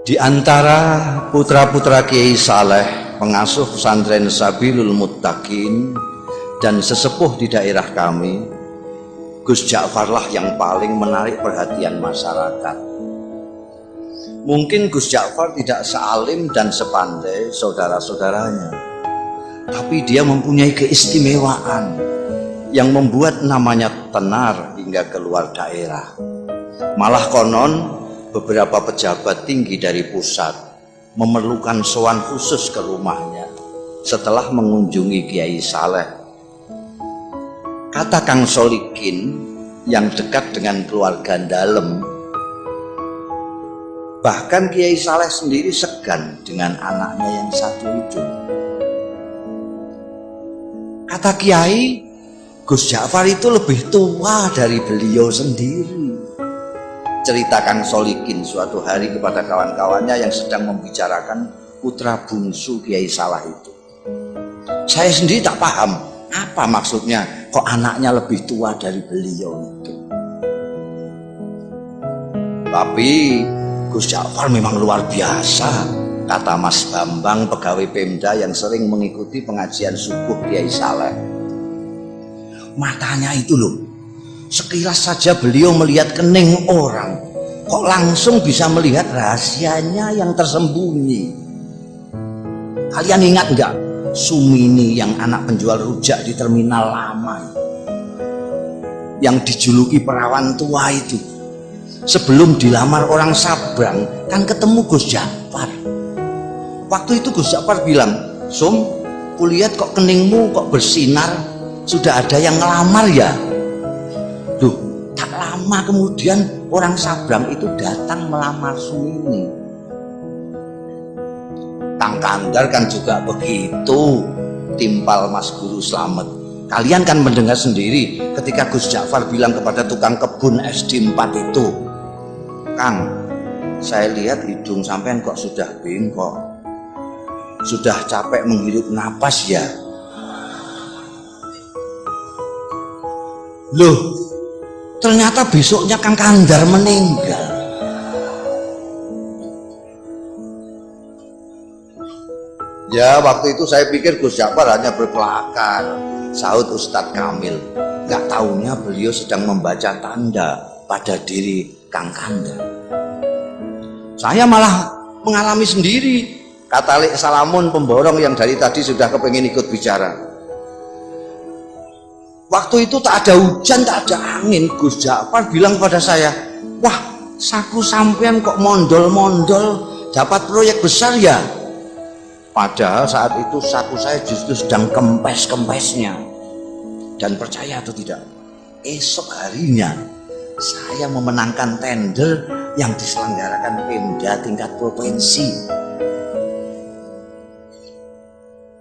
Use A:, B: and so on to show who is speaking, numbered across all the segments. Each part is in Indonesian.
A: Di antara putra-putra Kiai Saleh, pengasuh pesantren Sabilul Muttaqin dan sesepuh di daerah kami, Gus Ja'farlah yang paling menarik perhatian masyarakat. Mungkin Gus Ja'far tidak sealim dan sepandai saudara-saudaranya, tapi dia mempunyai keistimewaan yang membuat namanya tenar hingga keluar daerah. Malah konon beberapa pejabat tinggi dari pusat memerlukan sowan khusus ke rumahnya setelah mengunjungi Kiai Saleh. Kata Kang Solikin yang dekat dengan keluarga dalam, bahkan Kiai Saleh sendiri segan dengan anaknya yang satu itu. Kata Kiai, Gus Ja'far itu lebih tua dari beliau sendiri. Cerita Kang Solikin suatu hari kepada kawan-kawannya yang sedang membicarakan putra bungsu Kiai Saleh itu. Saya sendiri tak paham apa maksudnya kok anaknya lebih tua dari beliau itu. Tapi Gus Ja'far memang luar biasa, kata Mas Bambang, pegawai Pemda yang sering mengikuti pengajian subuh Kiai Saleh. Matanya itu loh, sekilas saja beliau melihat kening orang, kok langsung bisa melihat rahasianya yang tersembunyi. Kalian ingat enggak Sumini yang anak penjual rujak di terminal lama, yang dijuluki perawan tua itu? Sebelum dilamar orang Sabrang kan ketemu Gus Ja'far. Waktu itu Gus Ja'far bilang, "Sum, kulihat kok keningmu kok bersinar, sudah ada yang ngelamar ya?" Duh, tak lama kemudian orang Sabrang itu datang melamar Sumini. Kang Kandar kan juga begitu, timpal Mas Guru Slamet. Kalian kan mendengar sendiri ketika Gus Ja'far bilang kepada tukang kebun SD 4 itu, "Kang, saya lihat hidung sampean kok sudah bengkok, sudah capek menghirup napas ya?" Loh, ternyata besoknya Kang Kandar meninggal. Ya, waktu itu saya pikir Gus Ja'far hanya berkelakar, sahut Ustadz Kamil. Gak taunya beliau sedang membaca tanda pada diri Kang Kandar. Saya malah mengalami sendiri, kata Lek Salamun pemborong yang dari tadi sudah kepengin ikut bicara. Waktu itu tak ada hujan, tak ada angin. Gus Ja'far bilang pada saya, "Wah, saku sampean kok mondol-mondol dapat proyek besar ya?" Padahal saat itu saku saya justru sedang kempes-kempesnya. Dan percaya atau tidak, esok harinya saya memenangkan tender yang diselenggarakan Pemda tingkat provinsi.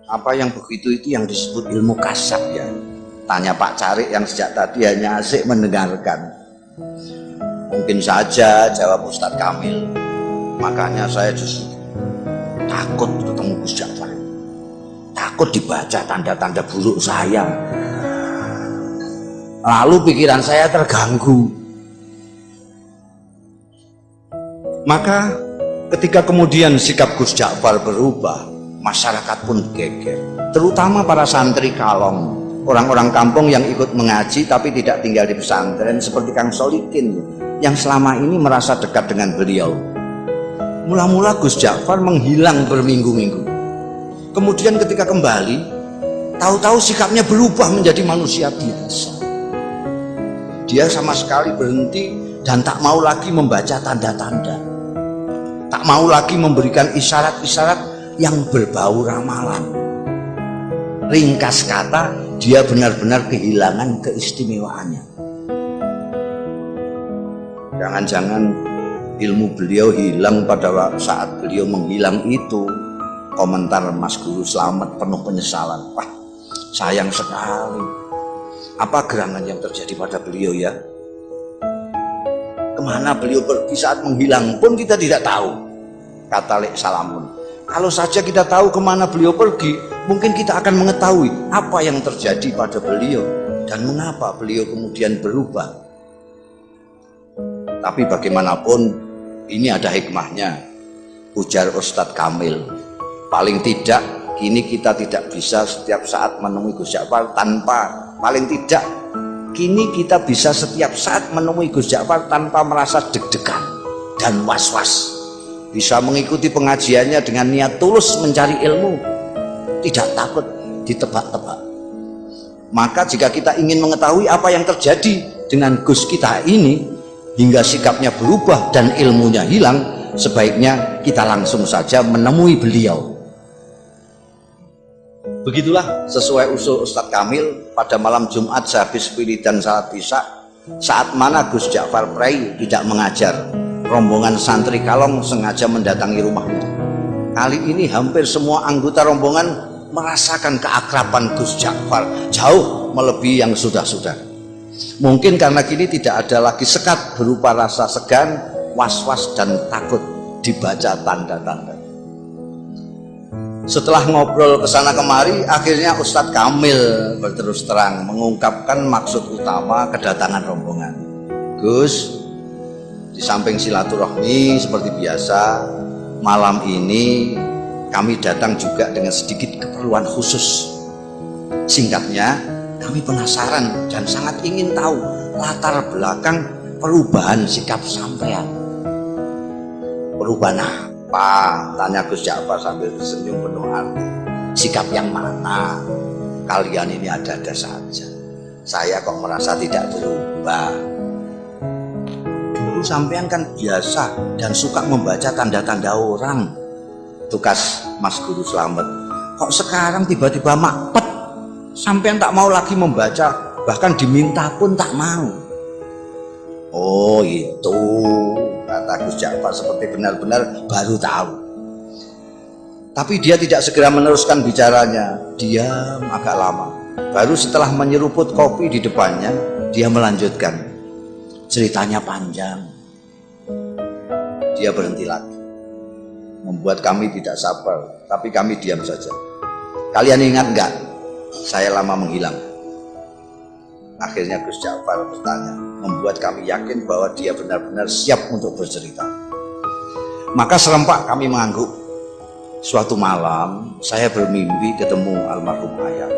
A: Apa yang begitu itu yang disebut ilmu kasab ya? Tanya Pak Carik yang sejak tadi hanya asik mendengarkan. Mungkin saja, jawab Ustadz Kamil. Makanya saya justru takut ketemu Gus Ja'far, takut dibaca tanda-tanda buruk saya. Lalu pikiran saya terganggu. Maka ketika kemudian sikap Gus Ja'far berubah, masyarakat pun geger, terutama para santri kalong, orang-orang kampung yang ikut mengaji tapi tidak tinggal di pesantren seperti Kang Solikin yang selama ini merasa dekat dengan beliau. Mula-mula Gus Ja'far menghilang berminggu-minggu. Kemudian ketika kembali, tahu-tahu sikapnya berubah menjadi manusia biasa. Dia sama sekali berhenti dan tak mau lagi membaca tanda-tanda, tak mau lagi memberikan isyarat-isyarat yang berbau ramalan. Ringkas kata, dia benar-benar kehilangan keistimewaannya. Jangan-jangan ilmu beliau hilang pada saat beliau menghilang itu. Komentar Mas Guru Slamet penuh penyesalan. Wah, sayang sekali. Apa gerangan yang terjadi pada beliau ya? Kemana beliau pergi saat menghilang pun kita tidak tahu, kata Lek Salamun. Kalau saja kita tahu kemana beliau pergi, mungkin kita akan mengetahui apa yang terjadi pada beliau dan mengapa beliau kemudian berubah. Tapi bagaimanapun ini ada hikmahnya. ujar Ustadz Kamil. Paling tidak kini kita tidak bisa setiap saat menemui Gus Ja'far tanpa merasa deg-degan dan was-was. Bisa mengikuti pengajiannya dengan niat tulus mencari ilmu, tidak takut ditebak-tebak. Maka jika kita ingin mengetahui apa yang terjadi dengan Gus kita ini hingga sikapnya berubah dan ilmunya hilang, sebaiknya kita langsung saja menemui beliau. Begitulah sesuai usul Ustadz Kamil pada malam Jumat sehabis wiridan salat Isya, saat mana Gus Ja'far Prai tidak mengajar, rombongan santri Kalong sengaja mendatangi rumahnya. Kali ini hampir semua anggota rombongan merasakan keakraban Gus Ja'far jauh melebihi yang sudah-sudah. Mungkin karena kini tidak ada lagi sekat berupa rasa segan, was-was dan takut dibaca tanda-tanda. Setelah ngobrol kesana kemari, akhirnya Ustadz Kamil berterus terang mengungkapkan maksud utama kedatangan rombongan. Gus, di samping silaturahmi seperti biasa, malam ini kami datang juga dengan sedikit keperluan khusus. Singkatnya, kami penasaran dan sangat ingin tahu latar belakang perubahan sikap sampean. Perubahan apa? Tanya Gus Ja'far sambil senyum penuh arti. Sikap yang mana? Kalian ini ada-ada saja. Saya kok merasa tidak berubah. Dulu sampean kan biasa dan suka membaca tanda-tanda orang, tugas Mas Guru Slamet. Kok sekarang tiba-tiba makpet? Sampean tak mau lagi membaca, bahkan diminta pun tak mau. Oh itu, kata Gus Ja'far seperti benar-benar baru tahu. Tapi dia tidak segera meneruskan bicaranya, diam agak lama. Baru setelah menyeruput kopi di depannya, dia melanjutkan. Ceritanya panjang. Dia berhenti lagi, membuat kami tidak sabar, tapi kami diam saja. Kalian ingat enggak? Saya lama menghilang. Akhirnya Gus Ja'far bertanya, membuat kami yakin bahwa dia benar-benar siap untuk bercerita. Maka serempak kami mengangguk. Suatu malam saya bermimpi ketemu almarhum ayah,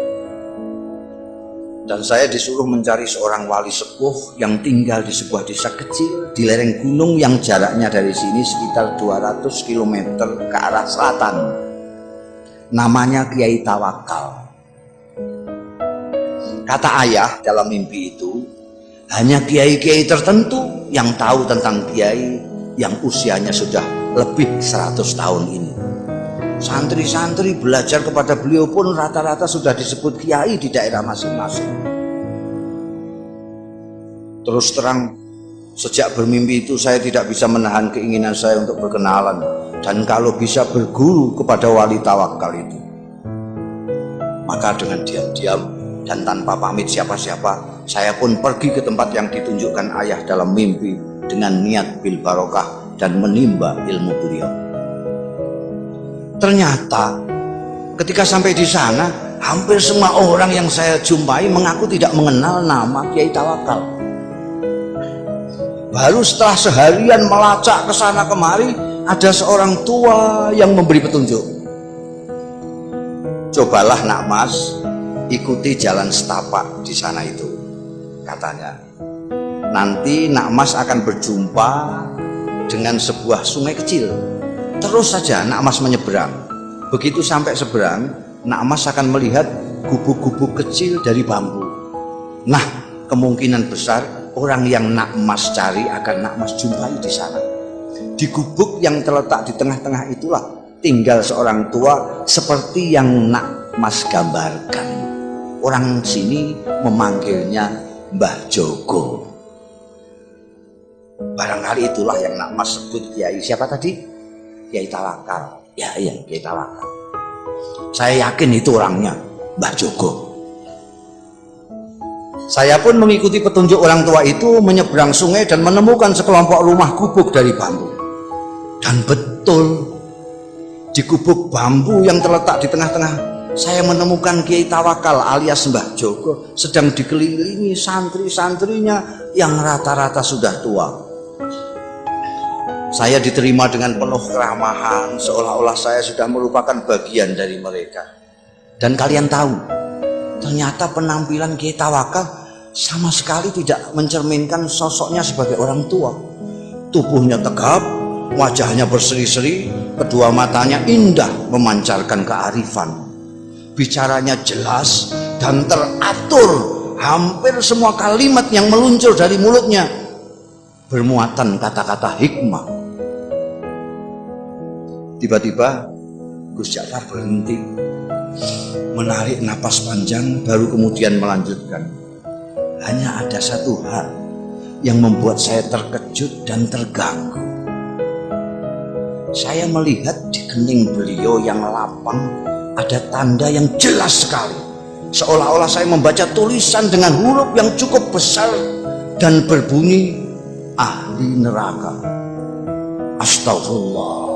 A: dan saya disuruh mencari seorang wali sepuh yang tinggal di sebuah desa kecil di lereng gunung yang jaraknya dari sini sekitar 200 km ke arah selatan. Namanya Kiai Tawakal. Kata ayah dalam mimpi itu, hanya kiai-kiai tertentu yang tahu tentang kiai yang usianya sudah lebih 100 tahun ini. Santri-santri belajar kepada beliau pun rata-rata sudah disebut kiai di daerah masing-masing. Terus terang, sejak bermimpi itu saya tidak bisa menahan keinginan saya untuk berkenalan dan kalau bisa berguru kepada wali tawakal itu. Maka dengan diam-diam dan tanpa pamit siapa-siapa, saya pun pergi ke tempat yang ditunjukkan ayah dalam mimpi dengan niat bil barokah dan menimba ilmu beliau. Ternyata ketika sampai di sana, hampir semua orang yang saya jumpai mengaku tidak mengenal nama Kiai Tawakal. Baru setelah seharian melacak ke sana kemari, ada seorang tua yang memberi petunjuk. Cobalah nak mas, ikuti jalan setapak di sana itu, katanya. Nanti nak mas akan berjumpa dengan sebuah sungai kecil. Terus saja nak mas menyeberang. Begitu sampai seberang, nak mas akan melihat gubuk-gubuk kecil dari bambu. Nah, kemungkinan besar orang yang nak mas cari akan nak mas jumpai di sana. Di gubuk yang terletak di tengah-tengah itulah tinggal seorang tua seperti yang nak mas gambarkan. Orang sini memanggilnya Mbah Jogo. Barangkali itulah yang nak mas sebut kiai siapa tadi? Kiai Tawakal. Ya, Kiai Tawakal. Saya yakin itu orangnya, Mbah Jogo. Saya pun mengikuti petunjuk orang tua itu menyeberang sungai dan menemukan sekelompok rumah gubuk dari bambu. Dan betul, di gubuk bambu yang terletak di tengah-tengah, saya menemukan Kiai Tawakal alias Mbah Jogo sedang dikelilingi santri-santrinya yang rata-rata sudah tua. Saya diterima dengan penuh keramahan, seolah-olah saya sudah merupakan bagian dari mereka. Dan kalian tahu, ternyata penampilan Kiai Tawakal sama sekali tidak mencerminkan sosoknya sebagai orang tua. Tubuhnya tegap, wajahnya berseri-seri, kedua matanya indah memancarkan kearifan. Bicaranya jelas dan teratur, hampir semua kalimat yang meluncur dari mulutnya bermuatan kata-kata hikmah. Tiba-tiba Gus Ja'far berhenti, menarik napas panjang, baru kemudian melanjutkan. Hanya ada satu hal yang membuat saya terkejut dan terganggu. Saya melihat di kening beliau yang lapang ada tanda yang jelas sekali, seolah-olah saya membaca tulisan dengan huruf yang cukup besar dan berbunyi ahli neraka. Astagfirullah.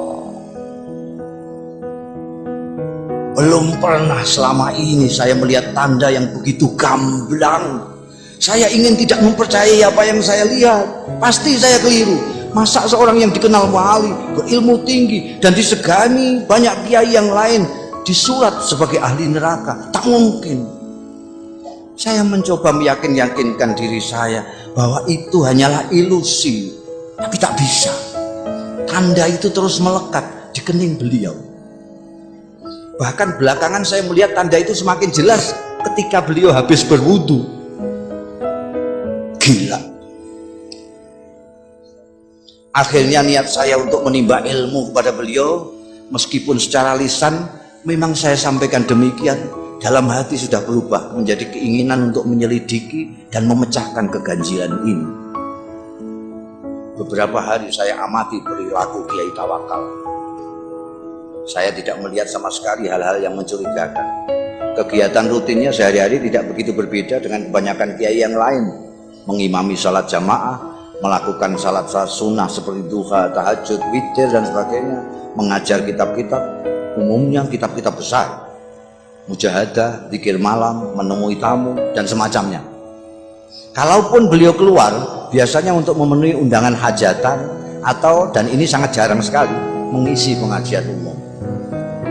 A: Belum pernah selama ini saya melihat tanda yang begitu gamblang. Saya ingin tidak mempercayai apa yang saya lihat. Pasti saya keliru. Masa seorang yang dikenal wali, berilmu tinggi, dan disegani banyak kiai yang lain disurat sebagai ahli neraka? Tak mungkin. Saya mencoba meyakinkan diri saya bahwa itu hanyalah ilusi, tapi tak bisa. Tanda itu terus melekat di kening beliau. Bahkan belakangan saya melihat tanda itu semakin jelas ketika beliau habis berwudu. Gila. Akhirnya niat saya untuk menimba ilmu kepada beliau, meskipun secara lisan memang saya sampaikan demikian, dalam hati sudah berubah menjadi keinginan untuk menyelidiki dan memecahkan keganjilan ini. Beberapa hari saya amati perilaku Kiai Tawakal. Saya tidak melihat sama sekali hal-hal yang mencurigakan. Kegiatan rutinnya sehari-hari tidak begitu berbeda dengan kebanyakan kiai yang lain. Mengimami salat jamaah, melakukan salat sunnah seperti duha, tahajud, witir dan sebagainya, mengajar kitab-kitab, umumnya kitab-kitab besar, mujahadah, zikir malam, menemui tamu dan semacamnya. Kalaupun beliau keluar, biasanya untuk memenuhi undangan hajatan atau, dan ini sangat jarang sekali, mengisi pengajian umum.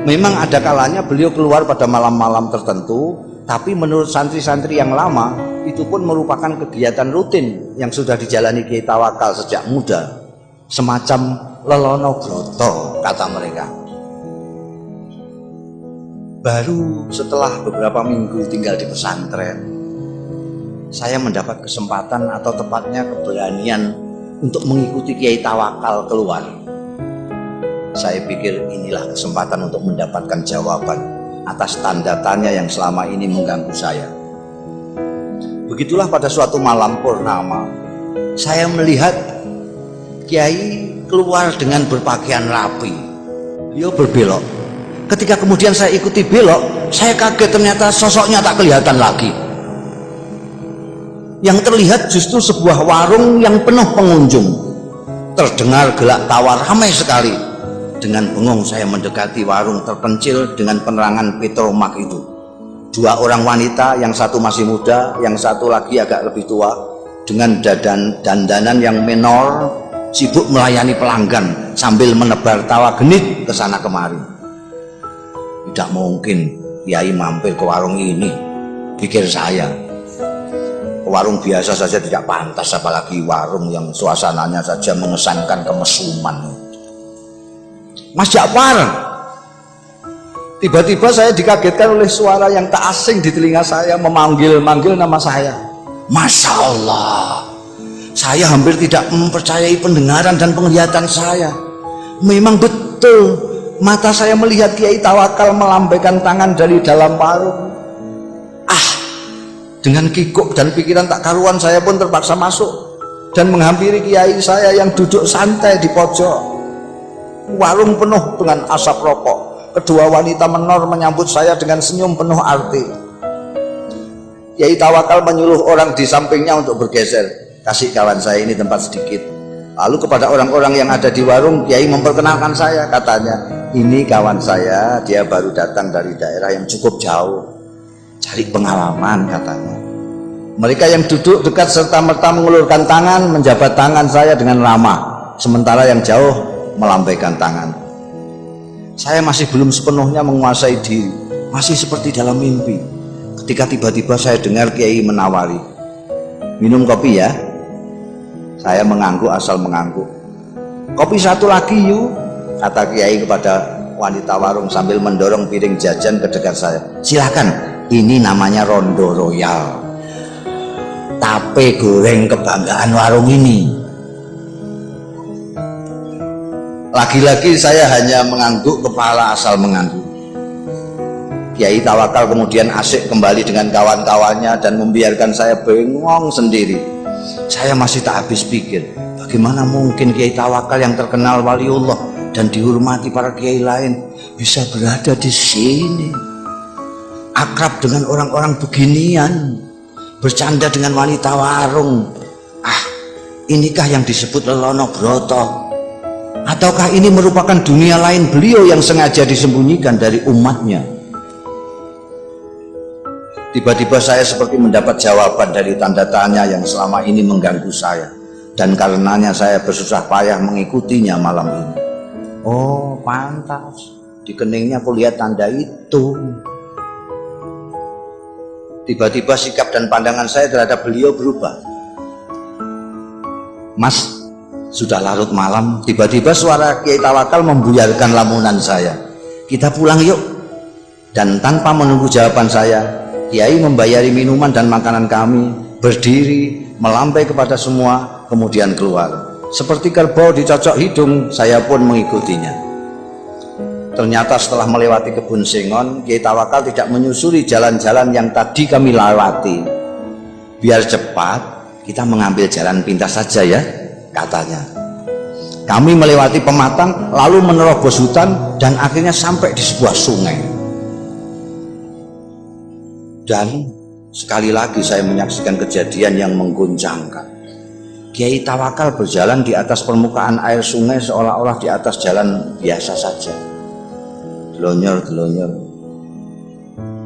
A: Memang ada kalanya beliau keluar pada malam-malam tertentu, tapi menurut santri-santri yang lama, itu pun merupakan kegiatan rutin yang sudah dijalani Kiai Tawakal sejak muda, semacam lelono broto kata mereka. Baru setelah beberapa minggu tinggal di pesantren, saya mendapat kesempatan atau tepatnya keberanian untuk mengikuti Kiai Tawakal keluar. Saya pikir inilah kesempatan untuk mendapatkan jawaban atas tanda tanya yang selama ini mengganggu saya. Begitulah pada suatu malam purnama, saya melihat Kiai keluar dengan berpakaian rapi. Beliau berbelok. Ketika kemudian saya ikuti belok, saya kaget, ternyata sosoknya tak kelihatan lagi. Yang terlihat justru sebuah warung yang penuh pengunjung. Terdengar gelak tawa ramai sekali. Dengan bengong saya mendekati warung terpencil dengan penerangan petromak itu. Dua orang wanita, yang satu masih muda, yang satu lagi agak lebih tua, dengan dandanan yang menor, sibuk melayani pelanggan sambil menebar tawa genit ke sana kemari. Tidak mungkin Kiai mampir ke warung ini, pikir saya. Warung biasa saja tidak pantas, apalagi warung yang suasananya saja mengesankan kemesuman. Mas Ja'far, tiba-tiba saya dikagetkan oleh suara yang tak asing di telinga saya, memanggil-manggil nama saya. Masya Allah, saya hampir tidak mempercayai pendengaran dan penglihatan saya. Memang betul, mata saya melihat Kiai Tawakal melambaikan tangan dari dalam warung. Dengan kikuk dan pikiran tak karuan, saya pun terpaksa masuk dan menghampiri Kiai saya yang duduk santai di pojok. Warung penuh dengan asap rokok. Kedua wanita menor menyambut saya dengan senyum penuh arti. Kiai Tawakal menyuruh orang di sampingnya untuk bergeser. Kasih kawan saya ini tempat sedikit. Lalu kepada orang-orang yang ada di warung, Kiai memperkenalkan saya. Katanya, ini kawan saya, dia baru datang dari daerah yang cukup jauh, cari pengalaman katanya. Mereka yang duduk dekat serta-merta mengulurkan tangan, menjabat tangan saya dengan ramah. sementara yang jauh melambaikan tangan. Saya masih belum sepenuhnya menguasai diri, masih seperti dalam mimpi. Ketika tiba-tiba saya dengar Kiai menawari, "Minum kopi ya." Saya mengangguk asal mengangguk. "Kopi satu lagi yuk," kata Kiai kepada wanita warung sambil mendorong piring jajan ke dekat saya. "Silakan, ini namanya Rondo Royal, tape goreng kebanggaan warung ini." Lagi-lagi saya hanya mengangguk kepala asal mengangguk. Kiai Tawakal kemudian asik kembali dengan kawan-kawannya dan membiarkan saya bengong sendiri. Saya masih tak habis pikir, bagaimana mungkin Kiai Tawakal yang terkenal waliullah dan dihormati para kiai lain bisa berada di sini, akrab dengan orang-orang beginian, bercanda dengan wanita warung. Inikah yang disebut Lelono Broto? Ataukah ini merupakan dunia lain beliau yang sengaja disembunyikan dari umatnya? Tiba-tiba saya seperti mendapat jawaban dari tanda tanya yang selama ini mengganggu saya, dan karenanya saya bersusah payah mengikutinya malam ini. Oh, pantas di keningnya aku lihat tanda itu. Tiba-tiba sikap dan pandangan saya terhadap beliau berubah. "Mas, sudah larut malam." Tiba-tiba suara Kiai Tawakal membuyarkan lamunan saya. "Kita pulang yuk." Dan tanpa menunggu jawaban saya, Kiai membayari minuman dan makanan kami, berdiri, melambai kepada semua, kemudian keluar. Seperti kerbau dicocok hidung, saya pun mengikutinya. Ternyata setelah melewati kebun sengon, Kiai Tawakal tidak menyusuri jalan-jalan yang tadi kami lewati. "Biar cepat, kita mengambil jalan pintas saja ya," katanya. Kami melewati pematang, lalu menerobos hutan, dan akhirnya sampai di sebuah sungai. Dan sekali lagi saya menyaksikan kejadian yang mengguncangkan. Kiai Tawakal berjalan di atas permukaan air sungai seolah-olah di atas jalan biasa saja. Delonyor-delonyor.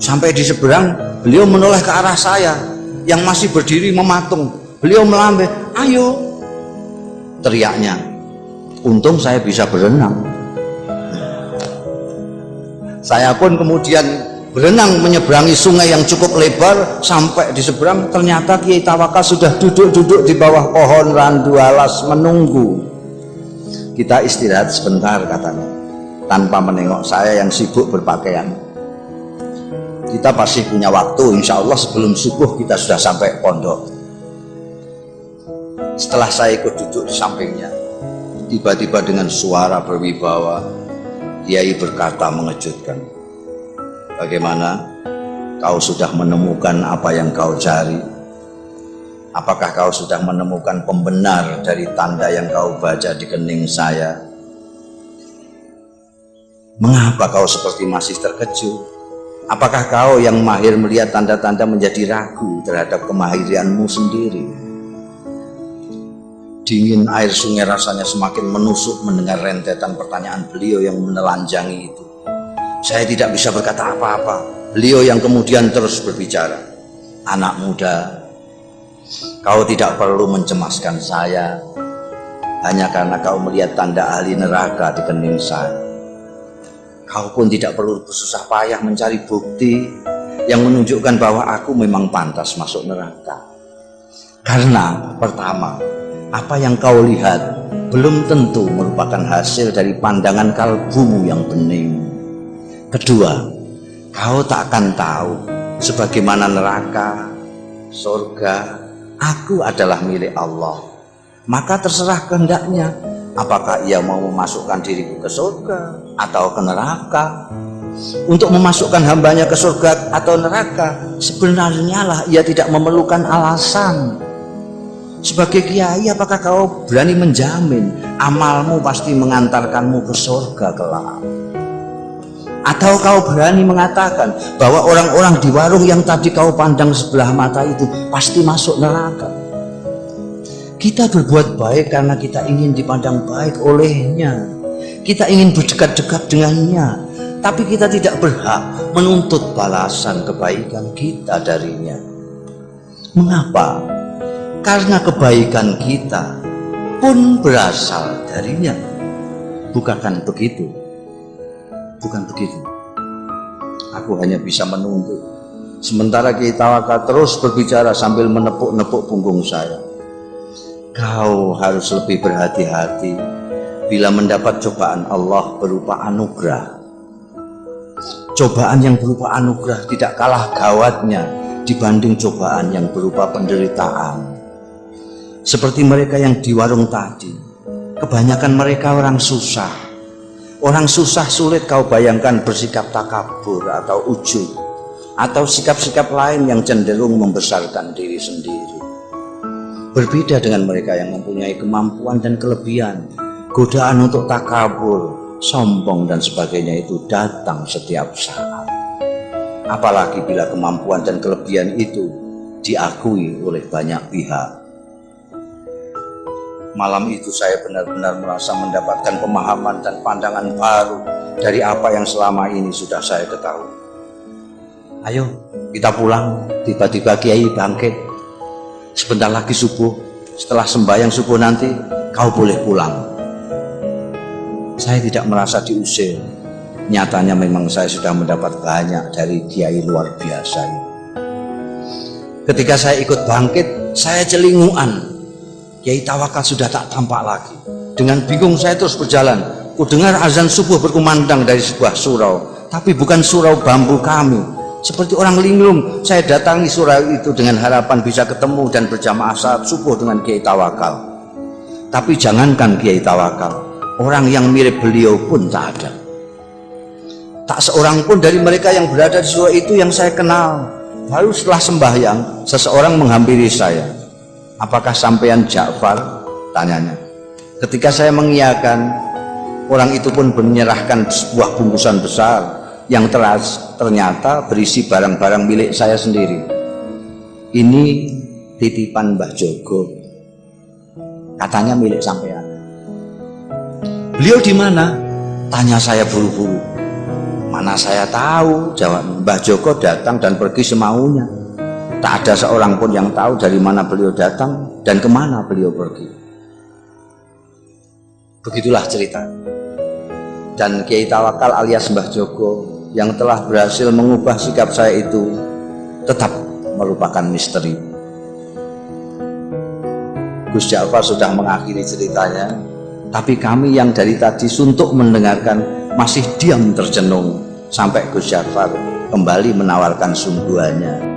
A: Sampai di seberang, beliau menoleh ke arah saya yang masih berdiri mematung. Beliau melambai, "Ayo," teriaknya. Untung saya bisa berenang. Saya pun kemudian berenang menyeberangi sungai yang cukup lebar. Sampai di seberang, ternyata Kiai Tawakal sudah duduk-duduk di bawah pohon randu alas menunggu. "Kita istirahat sebentar," katanya, tanpa menengok saya yang sibuk berpakaian. "Kita pasti punya waktu, insya Allah sebelum subuh kita sudah sampai pondok." Setelah saya ikut duduk di sampingnya, tiba-tiba dengan suara berwibawa, Kiai berkata mengejutkan, "Bagaimana? Kau sudah menemukan apa yang kau cari? Apakah kau sudah menemukan pembenar dari tanda yang kau baca di kening saya? Mengapa kau seperti masih terkejut? Apakah kau yang mahir melihat tanda-tanda menjadi ragu terhadap kemahiranmu sendiri?" Dingin air sungai rasanya semakin menusuk mendengar rentetan pertanyaan beliau yang menelanjangi itu. Saya tidak bisa berkata apa-apa. Beliau yang kemudian terus berbicara, "Anak muda, kau tidak perlu mencemaskan saya hanya karena kau melihat tanda ahli neraka di kening saya. Kau pun tidak perlu bersusah payah mencari bukti yang menunjukkan bahwa aku memang pantas masuk neraka. Karena pertama, apa yang kau lihat belum tentu merupakan hasil dari pandangan kalbumu yang bening. Kedua, kau tak akan tahu sebagaimana neraka, surga, aku adalah milik Allah. Maka terserah kehendaknya, apakah ia mau memasukkan diriku ke surga atau ke neraka. Untuk memasukkan hambanya ke surga atau neraka, sebenarnya lah ia tidak memerlukan alasan. Sebagai kiai, apakah kau berani menjamin amalmu pasti mengantarkanmu ke surga kelak? Atau kau berani mengatakan bahwa orang-orang di warung yang tadi kau pandang sebelah mata itu pasti masuk neraka? Kita berbuat baik karena kita ingin dipandang baik olehnya. Kita ingin berdekat-dekat dengannya, tapi kita tidak berhak menuntut balasan kebaikan kita darinya. Mengapa? Karena kebaikan kita pun berasal darinya. Bukan begitu? Bukan begitu. Aku hanya bisa menunggu. Sementara Kiai Tawakal terus berbicara sambil menepuk-nepuk punggung saya. Kau harus lebih berhati-hati bila mendapat cobaan Allah berupa anugerah. Cobaan yang berupa anugerah tidak kalah gawatnya dibanding cobaan yang berupa penderitaan. Seperti mereka yang di warung tadi, kebanyakan mereka orang susah. Orang susah sulit kau bayangkan bersikap takabur atau ujub, atau sikap-sikap lain yang cenderung membesarkan diri sendiri. Berbeda dengan mereka yang mempunyai kemampuan dan kelebihan, godaan untuk takabur, sombong dan sebagainya itu datang setiap saat. Apalagi bila kemampuan dan kelebihan itu diakui oleh banyak pihak. Malam itu saya benar-benar merasa mendapatkan pemahaman dan pandangan baru dari apa yang selama ini sudah saya ketahui. Ayo kita pulang, tiba-tiba Kiai bangkit. Sebentar lagi subuh, setelah sembahyang subuh nanti kau boleh pulang. Saya tidak merasa diusir. Nyatanya memang saya sudah mendapat banyak dari Kiai luar biasa ini. Ketika saya ikut bangkit, saya celinguan. Kiai Tawakal sudah tak tampak lagi. Dengan bingung saya terus berjalan. Ku dengar azan subuh berkumandang dari sebuah surau, tapi bukan surau bambu kami. Seperti orang linglung, saya datangi surau itu dengan harapan bisa ketemu dan berjamaah saat subuh dengan Kiai Tawakal. Tapi jangankan Kiai Tawakal, orang yang mirip beliau pun tak ada. Tak seorang pun dari mereka yang berada di surau itu yang saya kenal. Baru setelah sembahyang, seseorang menghampiri saya. Apakah sampean Ja'far? Tanyanya. Ketika saya mengiyakan, orang itu pun menyerahkan sebuah bungkusan besar yang ternyata berisi barang-barang milik saya sendiri. Ini titipan Mbah Jogo, katanya milik sampean. Beliau di mana? Tanya saya buru-buru. Mana saya tahu, jawab. Mbah Jogo datang dan pergi semaunya. Tak ada seorang pun yang tahu dari mana beliau datang dan kemana beliau pergi. Begitulah cerita. Dan Kiai Tawakal alias Mbah Jogo yang telah berhasil mengubah sikap saya itu tetap merupakan misteri. Gus Ja'far sudah mengakhiri ceritanya, tapi kami yang dari tadi suntuk mendengarkan masih diam tercenung sampai Gus Ja'far kembali menawarkan sungguhannya.